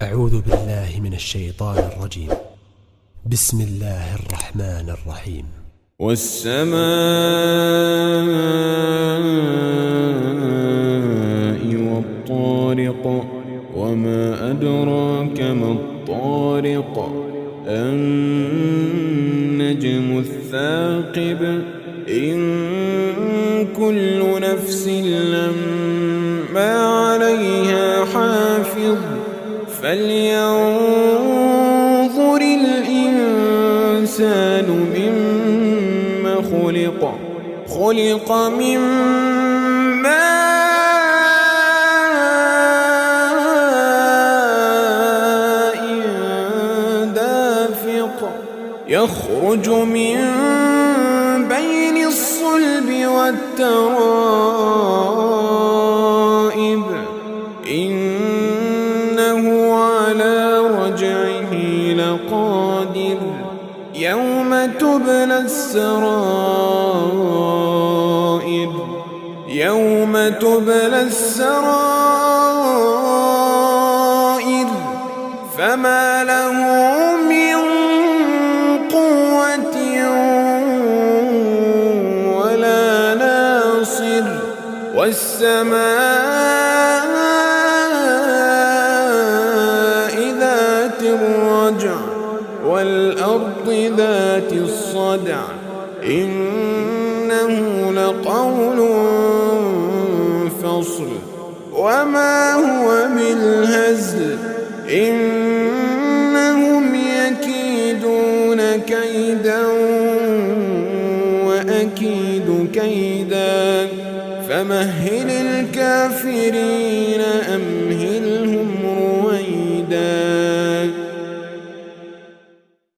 أعوذ بالله من الشيطان الرجيم. بسم الله الرحمن الرحيم. والسماء والطارق وما أدراك ما الطارق النجم الثاقب إن كل نفس لما عليها حافظ فلينظر الإنسان مما خلق من ماء دافق يخرج من بين الصلب والترائب إنه على رجعه لقادر يوم تبلى السرائر فما له من قوة ولا ناصر والسماء ذات الرجع والأرض ذات الصدع إنه لقول فصل وما هو بالهزل إنهم يكيدون كيدا وأكيد كيدا فمهل الكافرين